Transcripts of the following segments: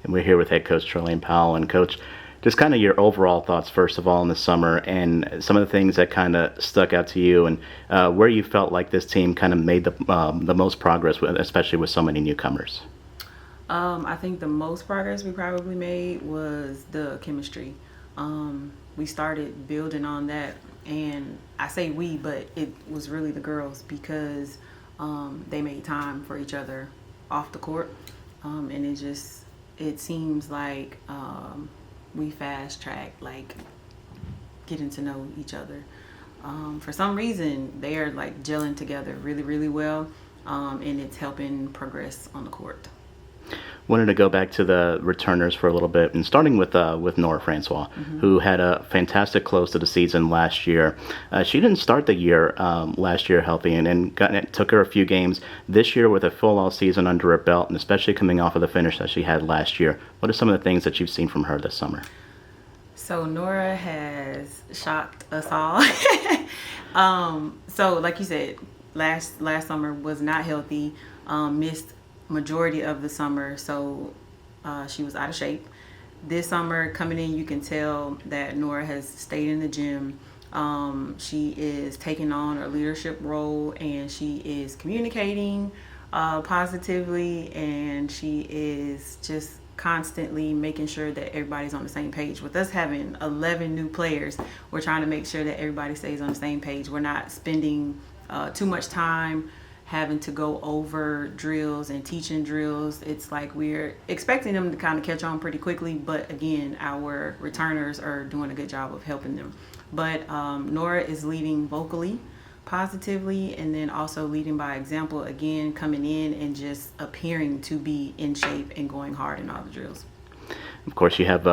And we're here with head coach Trelanne Powell. And coach, just kind of your overall thoughts, first of all, in the summer, and some of the things that kind of stuck out to you, and where you felt like this team kind of made the most progress, especially with so many newcomers. I think the most progress we probably made was the chemistry. We started building on that, and I say we, but it was really the girls because they made time for each other off the court, and it seems like we fast tracked like getting to know each other. For some reason, they are like gelling together really, really well, and it's helping progress on the court. Wanted to go back to the returners for a little bit, and starting with Nora Francois, who had a fantastic close to the season last year. She didn't start the year last year healthy, and it took her a few games this year with a full all season under her belt, and especially coming off of the finish that she had last year. What are some of the things that you've seen from her this summer? So Nora has shocked us all. So like you said, last summer was not healthy, missed majority of the summer, so she was out of shape. This summer coming in, you can tell that Nora has stayed in the gym. She is taking on a leadership role, and she is communicating positively, and she is just constantly making sure that everybody's on the same page. With us having 11 new players, we're trying to make sure that everybody stays on the same page. We're not spending too much time having to go over drills and teaching drills. It's like we're expecting them to kind of catch on pretty quickly, but again, our returners are doing a good job of helping them. But Nora is leading vocally, positively, and then also leading by example, again, coming in and just appearing to be in shape and going hard in all the drills. Of course, you have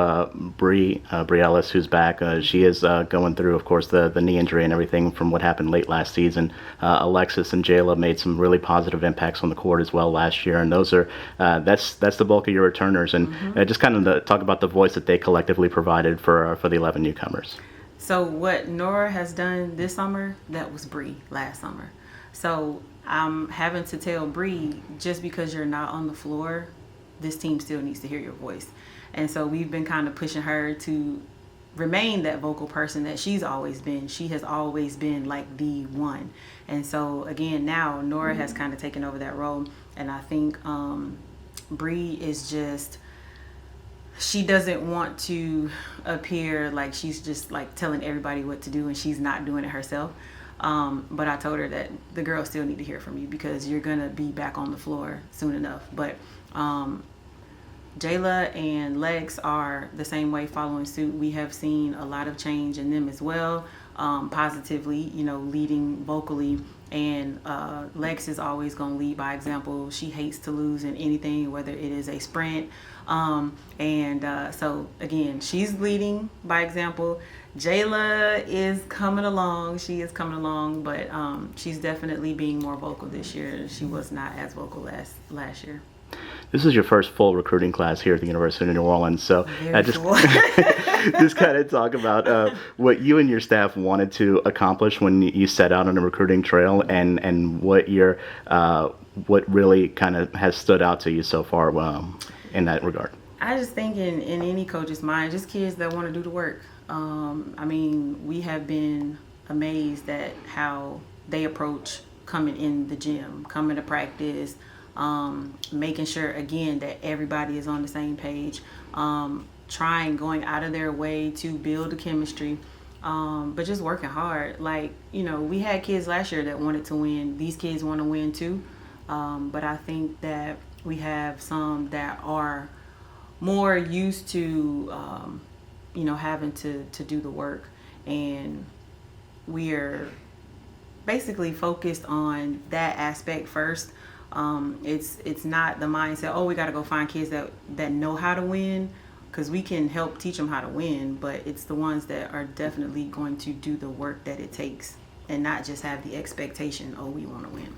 Bree Ellis, who's back. She is going through, of course, the knee injury and everything from what happened late last season. Alexis and Jayla made some really positive impacts on the court as well last year, and those are that's the bulk of your returners. And just kind of talk about the voice that they collectively provided for the 11 newcomers. So what Nora has done this summer, that was Bree last summer. So I'm having to tell Bree, just because you're not on the floor, this team still needs to hear your voice. And so we've been kind of pushing her to remain that vocal person that she's always been. She has always been like the one. And so again, now Nora has kind of taken over that role. And I think Bree is just, she doesn't want to appear like she's just like telling everybody what to do and she's not doing it herself. But I told her that the girls still need to hear from you because you're going to be back on the floor soon enough. But Jayla and Lex are the same way, following suit. We have seen a lot of change in them as well, positively, leading vocally. And Lex is always going to lead by example. She hates to lose in anything, whether it is a sprint. So, again, she's leading by example. Jayla is coming along. She is coming along, but she's definitely being more vocal this year. She was not as vocal last year. This is your first full recruiting class here at the University of New Orleans, so just kind of talk about what you and your staff wanted to accomplish when you set out on a recruiting trail, and what really kind of has stood out to you so far in that regard. I just think in any coach's mind, just kids that want to do the work. We have been amazed at how they approach coming in the gym, coming to practice, making sure again that everybody is on the same page, going out of their way to build the chemistry, but just working hard. We had kids last year that wanted to win. These kids want to win too, but I think that we have some that are more used to having to do the work, and we're basically focused on that aspect first. It's not the mindset, we got to go find kids that know how to win, because we can help teach them how to win, but it's the ones that are definitely going to do the work that it takes and not just have the expectation, we want to win.